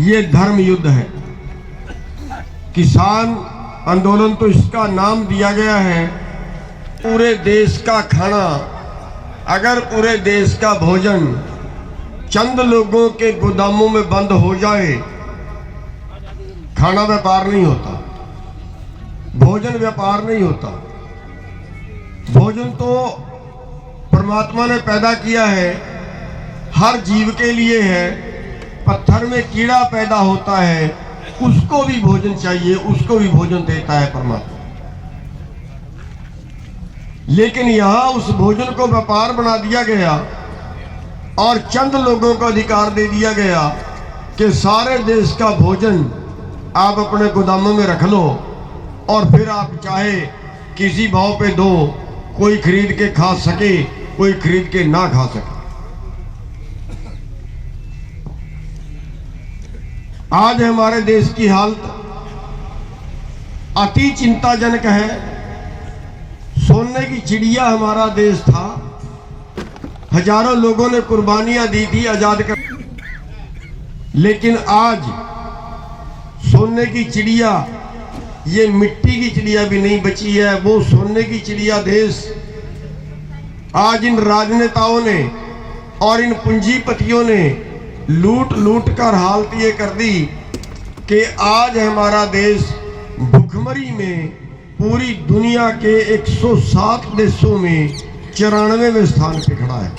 ये धर्म युद्ध है। किसान आंदोलन तो इसका नाम दिया गया है। पूरे देश का खाना, अगर पूरे देश का भोजन चंद लोगों के गोदामों में बंद हो जाए, खाना व्यापार नहीं होता, भोजन व्यापार नहीं होता। भोजन तो परमात्मा ने पैदा किया है, हर जीव के लिए है। पत्थर में कीड़ा पैदा होता है, उसको भी भोजन चाहिए, उसको भी भोजन देता है परमात्मा। लेकिन यहां उस भोजन को व्यापार बना दिया गया और चंद लोगों को अधिकार दे दिया गया कि सारे देश का भोजन आप अपने गोदामों में रख लो और फिर आप चाहे किसी भाव पे दो, कोई खरीद के खा सके, कोई खरीद के ना खा सके। आज हमारे देश की हालत अति चिंताजनक है। सोने की चिड़िया हमारा देश था, हजारों लोगों ने कुर्बानियां दी थी आजाद कर, लेकिन आज सोने की चिड़िया, ये मिट्टी की चिड़िया भी नहीं बची है, वो सोने की चिड़िया देश आज इन राजनेताओं ने और इन पूंजीपतियों ने लूट लूट कर हालत ये कर दी कि आज हमारा देश भुखमरी में पूरी दुनिया के 107 देशों में 94वें स्थान पे खड़ा है।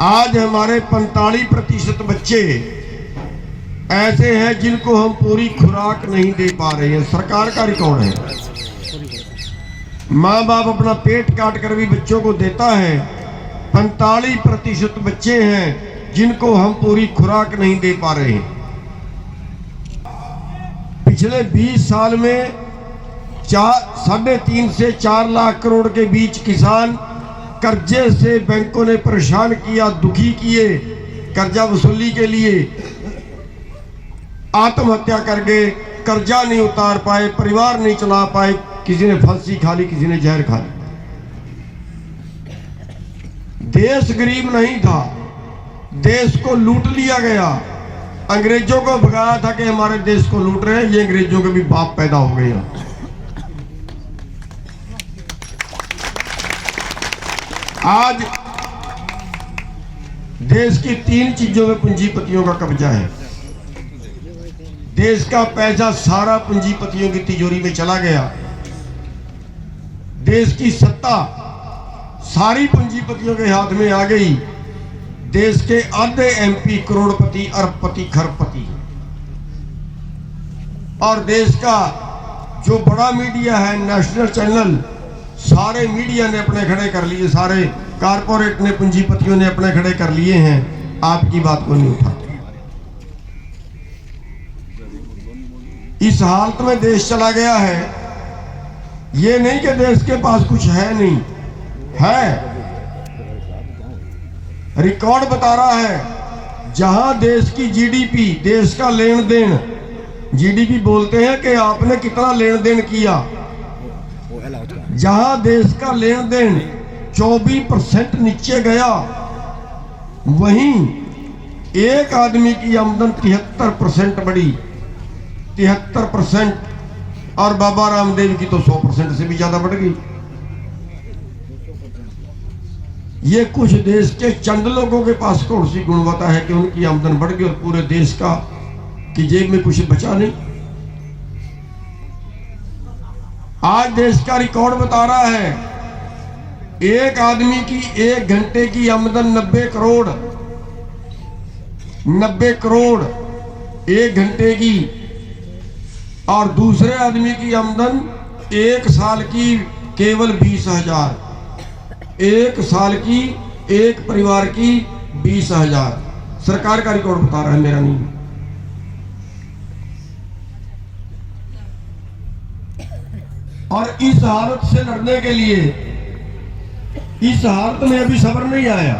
आज हमारे 45% बच्चे ऐसे हैं जिनको हम पूरी खुराक नहीं दे पा रहे हैं। सरकार का रिकॉर्ड है। माँ बाप अपना पेट काट कर भी बच्चों को देता है। 45% बच्चे हैं जिनको हम पूरी खुराक नहीं दे पा रहे हैं। पिछले 20 साल में 3.5 से 4 लाख करोड़ के बीच किसान कर्जे से बैंकों ने परेशान किया, दुखी किए, कर्जा वसूली के लिए आत्महत्या कर गए, कर्जा नहीं उतार पाए, परिवार नहीं चला पाए, किसी ने फांसी खा ली, किसी ने जहर खा ली। देश गरीब नहीं था, देश को लूट लिया गया। अंग्रेजों को भगाया था कि हमारे देश को लूट रहे हैं, ये अंग्रेजों के भी बाप पैदा हो गए। आज देश की 3 चीजों में पूंजीपतियों का कब्जा है। देश का पैसा सारा पूंजीपतियों की तिजोरी में चला गया। देश की सत्ता सारी पूंजीपतियों के हाथ में आ गई। देश के आधे एमपी करोड़पति, अरबपति, खरबपति, और देश का जो बड़ा मीडिया है, नेशनल चैनल, सारे मीडिया ने अपने खड़े कर लिए, सारे कारपोरेट ने, पूंजीपतियों ने अपने खड़े कर लिए हैं। आपकी बात को नहीं उठाते। इस हालत में देश चला गया है। ये नहीं कि देश के पास कुछ है, नहीं है। रिकॉर्ड बता रहा है, जहां देश की जीडीपी, देश का लेन देन, जीडीपी बोलते हैं कि आपने कितना लेन देन किया, जहां देश का लेन देन 24% नीचे गया, वहीं एक आदमी की आमदन 73% बढ़ी, 73%, और बाबा रामदेव की तो 100% से भी ज्यादा बढ़ गई। ये कुछ देश के चंद लोगों के पास कौन सी गुणवत्ता है कि उनकी आमदन बढ़ गई और पूरे देश का की जेब में कुछ बचा नहीं। आज देश का रिकॉर्ड बता रहा है, एक आदमी की 1 घंटे की आमदन 90 करोड़, 90 करोड़ 1 घंटे की, और दूसरे आदमी की आमदन 1 साल की केवल 20,000, 1 साल की एक परिवार की 20,000। सरकार का रिकॉर्ड बता रहा है, मेरा नहीं। और इस हालत से लड़ने के लिए, इस हालत में अभी सब्र नहीं आया।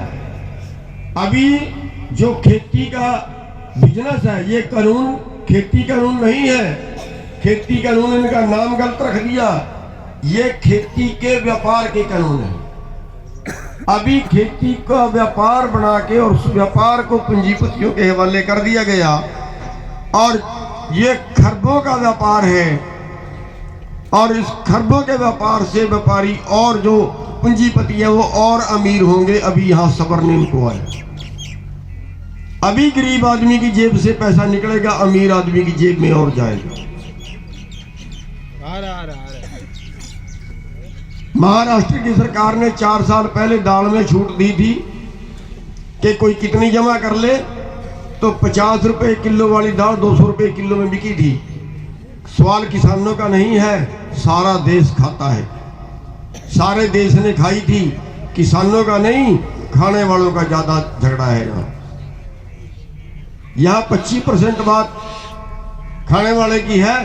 अभी जो खेती का बिजनेस है, ये कानून खेती कानून नहीं है। खेती कानून इनका नाम गलत रख दिया, ये खेती के व्यापार के कानून है। अभी खेती का व्यापार बना के और उस व्यापार को पूंजीपतियों के हवाले कर दिया गया और ये खरबों का व्यापार है। और इस खरबों के व्यापार से व्यापारी और जो पूंजीपति है वो और अमीर होंगे। अभी यहाँ सब्र नहीं उनको आया। अभी गरीब आदमी की जेब से पैसा निकलेगा, अमीर आदमी की जेब में और जाएगा। महाराष्ट्र की सरकार ने 4 साल पहले दाल में छूट दी थी कि कोई कितनी जमा कर ले, तो 50 रुपए किलो वाली दाल 200 रुपए किलो में बिकी थी। सवाल किसानों का नहीं है, सारा देश खाता है। सारे देश ने खाई थी, किसानों का नहीं, खाने वालों का ज्यादा झगड़ा है। यहाँ 25% बात खाने वाले की है,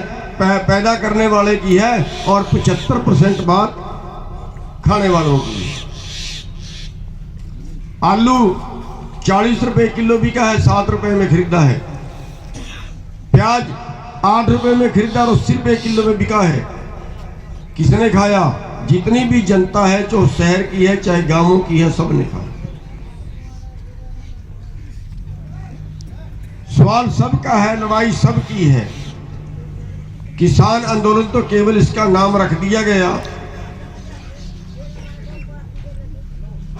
पैदा करने वाले की है, और 75% बात खाने वालों की। आलू 40 रुपए किलो बिका है, 7 रुपए में खरीदा है। प्याज 8 रुपए में खरीदा और 80 रुपए किलो में बिका है। किसने खाया? जितनी भी जनता है, जो शहर की है चाहे गांवों की है, सबने खाया। सवाल सबका है, लड़ाई सबकी है। किसान आंदोलन तो केवल इसका नाम रख दिया गया।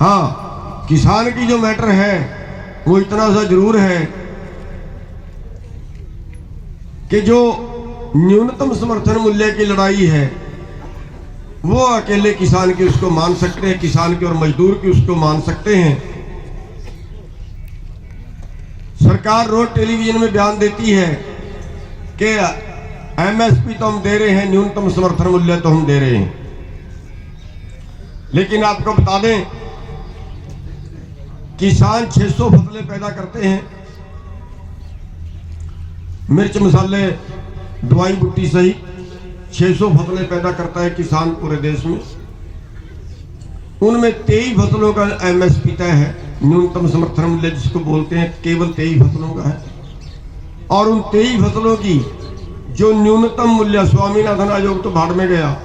हाँ, किसान की जो मैटर है वो इतना सा जरूर है कि जो न्यूनतम समर्थन मूल्य की लड़ाई है वो अकेले किसान की उसको मान सकते हैं, किसान की और मजदूर की उसको मान सकते हैं। सरकार रोज टेलीविजन में बयान देती है कि एमएसपी तो हम दे रहे हैं, न्यूनतम समर्थन मूल्य तो हम दे रहे हैं। लेकिन आपको बता दें, किसान 600 फसलें पैदा करते हैं। मिर्च मसाले दवाई बूटी सहित 600 फसलें पैदा करता है किसान पूरे देश में। उनमें 23 फसलों का एमएसपी तय है, न्यूनतम समर्थन मूल्य जिसको बोलते हैं, केवल 23 फसलों का है। और उन 23 फसलों की जो न्यूनतम मूल्य, स्वामीनाथन आयोग तो भाड़ में गया,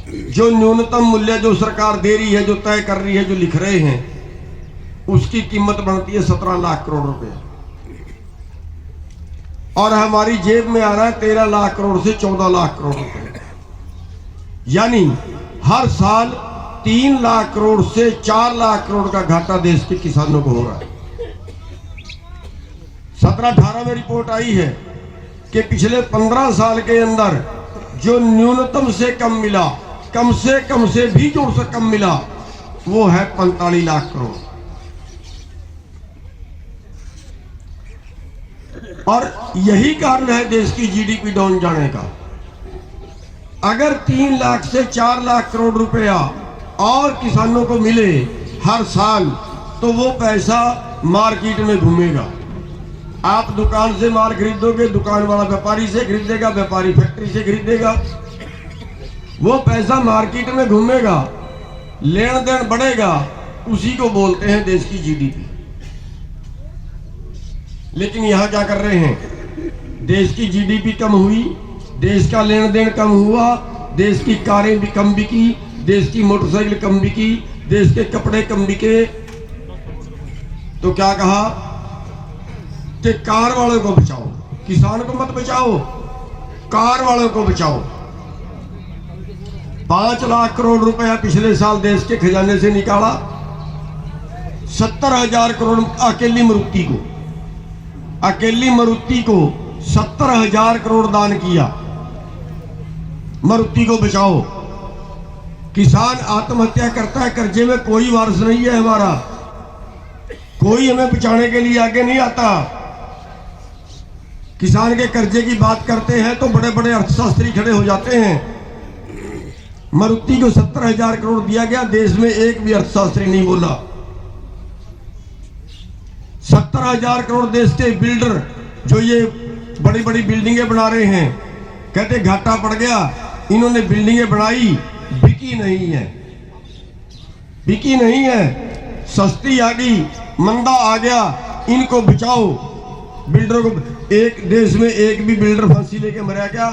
जो न्यूनतम मूल्य जो सरकार दे रही है, जो तय कर रही है, जो लिख रहे हैं, उसकी कीमत बनती है 17 लाख करोड़ रुपए। और हमारी जेब में आ रहा है 13 लाख करोड़ से 14 लाख करोड़ रुपए। यानी हर साल 3 लाख करोड़ से 4 लाख करोड़ का घाटा देश के किसानों को हो रहा है। 17-18 में रिपोर्ट आई है कि पिछले 15 साल के अंदर जो न्यूनतम से कम मिला, कम से भी जो से कम मिला, वो है 45 लाख करोड़। और यही कारण है देश की जीडीपी डाउन जाने का। अगर 3 लाख से 4 लाख करोड़ रुपया और किसानों को मिले हर साल, तो वो पैसा मार्केट में घूमेगा। आप दुकान से माल खरीदोगे, दुकान वाला व्यापारी से खरीदेगा, व्यापारी फैक्ट्री से खरीदेगा, वो पैसा मार्केट में घूमेगा, लेन देन बढ़ेगा, उसी को बोलते हैं देश की जीडीपी। लेकिन यहां क्या कर रहे हैं? देश की जीडीपी कम हुई, देश का लेन देन कम हुआ, देश की कारें भी कम बिकी, देश की मोटरसाइकिल कम बिकी, देश के कपड़े कम बिके। तो क्या कहा कि कार वालों को बचाओ, किसान को मत बचाओ, कार वालों को बचाओ। 5 लाख करोड़ रुपया पिछले साल देश के खजाने से निकाला। 70,000 करोड़ अकेली मारुति को 70,000 करोड़ दान किया। मारुति को बचाओ। किसान आत्महत्या करता है, कर्जे में कोई वारिस नहीं है हमारा, कोई हमें बचाने के लिए आगे नहीं आता। किसान के कर्जे की बात करते हैं तो बड़े बड़े अर्थशास्त्री खड़े हो जाते हैं। मारुति को 70,000 करोड़ दिया गया, देश में एक भी अर्थशास्त्री नहीं बोला। 70,000 करोड़ देश के बिल्डर जो ये बड़ी बड़ी बिल्डिंगें बना रहे हैं, कहते घाटा पड़ गया, इन्होंने बिल्डिंगें बनाई, बिकी नहीं है, सस्ती आ गई, मंदा आ गया, इनको बचाओ। बिल्डरों को एक देश में एक भी बिल्डर फांसी लेके मरा क्या?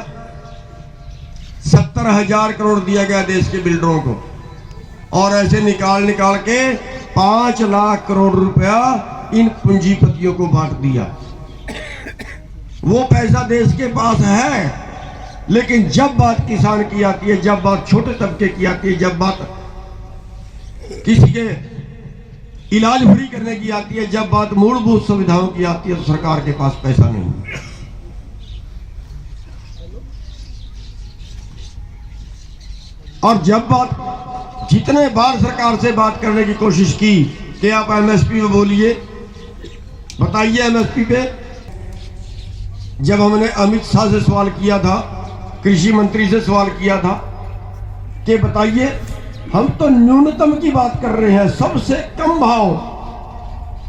70,000 करोड़ दिया गया देश के बिल्डरों को। और ऐसे निकाल निकाल के 5 लाख करोड़ रुपया इन पूंजीपतियों को बांट दिया। वो पैसा देश के पास है, लेकिन जब बात किसान की आती है, जब बात छोटे तबके की आती है, जब बात किसी के इलाज फ्री करने की आती है, जब बात मूलभूत सुविधाओं की आती है, तो सरकार के पास पैसा नहीं। और जब बात जितने बार सरकार से बात करने की कोशिश की कि आप एमएसपी पे बोलिए, बताइए एमएसपी पे। जब हमने अमित शाह से सवाल किया था, कृषि मंत्री से सवाल किया था कि बताइए, हम तो न्यूनतम की बात कर रहे हैं, सबसे कम भाव,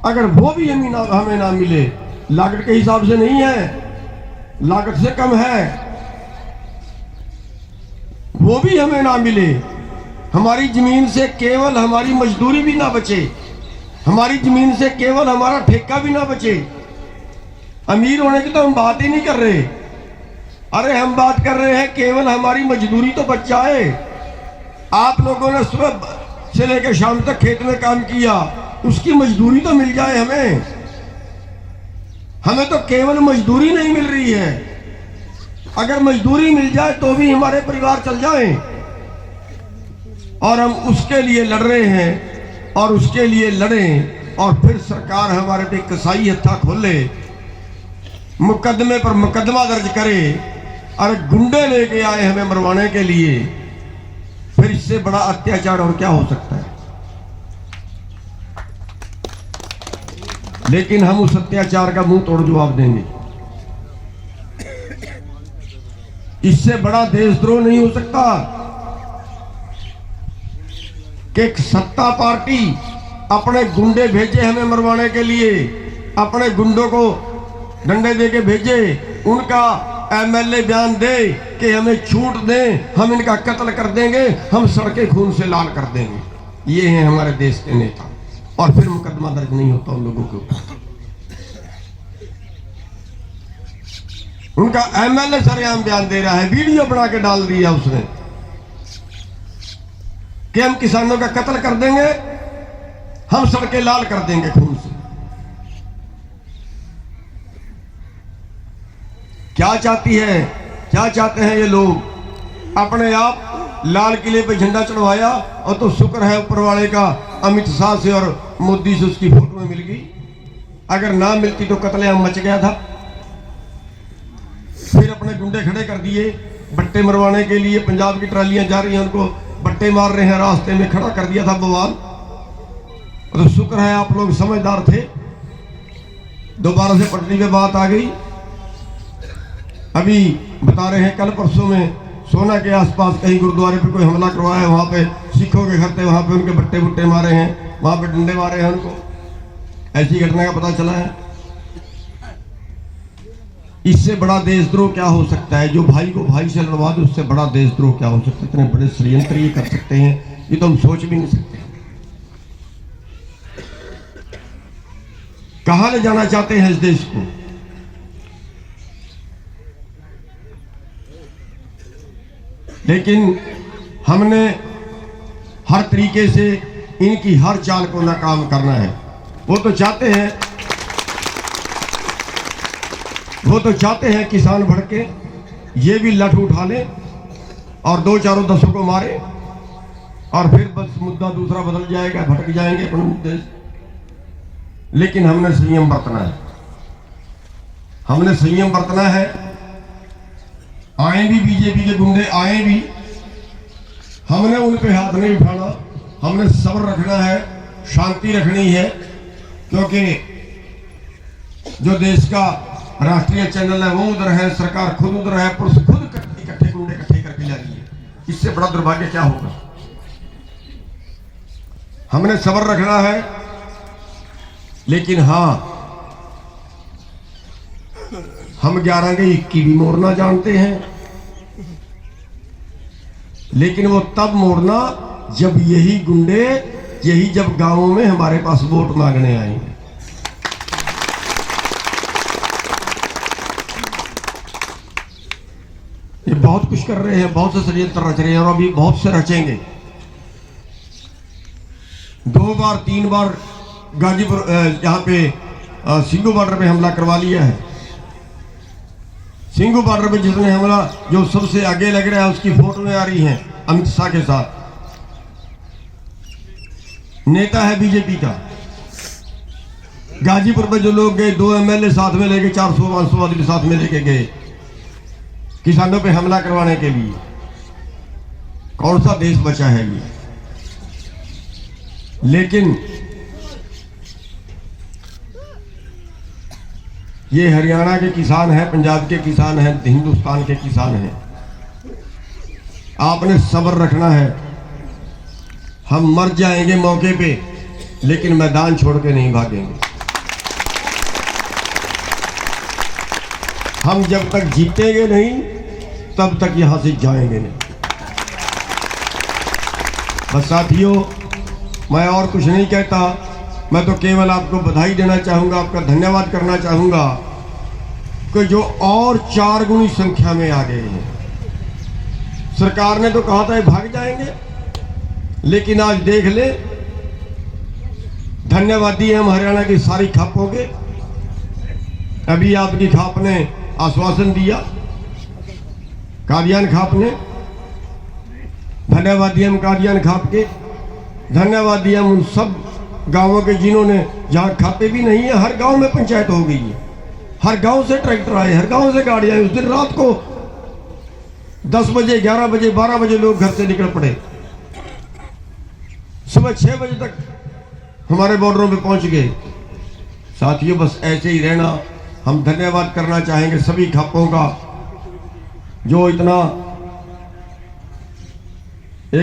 अगर वो भी हमें ना मिले, लागत के हिसाब से नहीं है, लागत से कम है, वो भी हमें ना मिले, हमारी जमीन से केवल हमारी मजदूरी भी ना बचे, हमारी जमीन से केवल हमारा ठेका भी ना बचे, अमीर होने की तो हम बात ही नहीं कर रहे। अरे हम बात कर रहे हैं केवल हमारी मजदूरी तो बच जाए। आप लोगों ने सुबह से लेकर शाम तक खेत में काम किया, उसकी मजदूरी तो मिल जाए हमें। हमें तो केवल मजदूरी नहीं मिल रही है। अगर मजदूरी मिल जाए तो भी हमारे परिवार चल जाएं, और हम उसके लिए लड़ रहे हैं, और उसके लिए लड़ें, और फिर सरकार हमारे पे कसाई हत्था खोले, मुकदमे पर मुकदमा दर्ज करे, और गुंडे लेके आए हमें मरवाने के लिए। फिर इससे बड़ा अत्याचार और क्या हो सकता है? लेकिन हम उस अत्याचार का मुंह तोड़ जवाब देंगे। इससे बड़ा देशद्रोह नहीं हो सकता कि एक सत्ता पार्टी अपने गुंडे भेजे हमें मरवाने के लिए, अपने गुंडों को डंडे दे के भेजे, उनका एमएलए बयान दे कि हमें छूट दें, हम इनका कत्ल कर देंगे, हम सड़कें खून से लाल कर देंगे। ये हैं हमारे देश के नेता, और फिर मुकदमा दर्ज नहीं होता उन लोगों के ऊपर। उनका एमएलए सरेआम बयान दे रहा है, वीडियो बना के डाल दिया उसने कि हम किसानों का कत्ल कर देंगे, हम सड़कें लाल कर देंगे खून से। क्या चाहती है, क्या चाहते हैं ये लोग? अपने आप लाल किले पे झंडा चढ़वाया, और तो शुक्र है ऊपर वाले का, अमित शाह से और मोदी से उसकी फोटो में मिल गई। अगर ना मिलती तो कत्लेआम मच गया था। फिर अपने गुंडे खड़े कर दिए बट्टे मरवाने के लिए। पंजाब की ट्रालियां जा रही हैं, उनको बट्टे मार रहे हैं, रास्ते में खड़ा कर दिया था बवाल। तो शुक्र है आप लोग समझदार थे, दोबारा से पटरी पे बात आ गई। अभी बता रहे हैं कल परसों में सोना के आसपास कहीं गुरुद्वारे पे कोई हमला करवाया है, वहां पे सिखों के घर थे, वहां पे उनके बट्टे बुट्टे मारे हैं, वहां पे डंडे मारे हैं उनको। ऐसी घटना का पता चला है। इससे बड़ा देशद्रोह क्या हो सकता है? जो भाई को भाई से लड़वा दे, उससे बड़ा देशद्रोह क्या हो सकता है? इतने बड़े षड्यंत्र ये कर सकते हैं, ये तो हम सोच भी नहीं सकते। कहां ले जाना चाहते हैं इस देश को? लेकिन हमने हर तरीके से इनकी हर चाल को नाकाम करना है। वो तो चाहते हैं किसान भड़के, ये भी लठ उठा ले और 2-4 दसों को मारे, और फिर बस मुद्दा दूसरा बदल जाएगा, भटक जाएंगे अपने मुद्दे से। लेकिन हमने संयम बरतना है, हमने संयम बरतना है। आए भी बीजेपी के गुंडे, आए भी, हमने उन पे हाथ नहीं उठाना, हमने सब्र रखना है, शांति रखनी है, क्योंकि जो देश का राष्ट्रीय चैनल है वो उधर है, सरकार खुद उधर है, पुलिस खुद इकट्ठे गुंडे इकट्ठे करके जा रही है। इससे बड़ा दुर्भाग्य क्या होगा? हमने सब्र रखना है। लेकिन हाँ, हम 11 के 21 भी मोड़ना जानते हैं, लेकिन वो तब मोड़ना जब यही गुंडे, जब गांवों में हमारे पास वोट मांगने आएंगे। ये बहुत कुछ कर रहे हैं, बहुत से षड्यंत्र रच रहे हैं, और अभी बहुत से रचेंगे। बार 3 बार गाजीपुर यहाँ पे सिंगू बॉर्डर पे हमला करवा लिया है। सिंगू बॉर्डर पे जिसने हमला, जो सबसे आगे लग रहा है, उसकी फोटो आ रही हैं अमित शाह के साथ। नेता है बीजेपी का। गाजीपुर पे जो लोग गए, 2 MLA साथ में लेके 400-500 आदमी साथ में लेके गए किसानों पे हमला करवाने के लिए। कौन सा देश बचा है ये? लेकिन ये हरियाणा के किसान हैं, पंजाब के किसान हैं, हिंदुस्तान के किसान हैं। आपने सब्र रखना है। हम मर जाएंगे मौके पे, लेकिन मैदान छोड़ के नहीं भागेंगे। हम जब तक जीतेंगे नहीं, तब तक यहां से जाएंगे नहीं। बस साथियों, मैं और कुछ नहीं कहता। मैं तो केवल आपको बधाई देना चाहूंगा, आपका धन्यवाद करना चाहूंगा कि जो और 4 गुनी संख्या में आ गए हैं। सरकार ने तो कहा था ये भाग जाएंगे, लेकिन आज देख ले, धन्यवादी हम हरियाणा की सारी खापों के। अभी आपकी खाप ने आश्वासन दिया, कादियान खाप ने। धन्यवादी हम कादियान खाप के, धन्यवादी हम उन सब गांवों के जिन्होंने, जहां खाते भी नहीं है, हर गांव में पंचायत हो गई है। हर गांव से ट्रैक्टर आए, हर गांव से गाड़ी आई। उस दिन रात को 10 बजे, 11 बजे, 12 बजे लोग घर से निकल पड़े। सुबह 6 बजे तक हमारे बॉर्डरों पे पहुंच गए। साथियों, बस ऐसे ही रहना। हम धन्यवाद करना चाहेंगे सभी खापों का, जो इतना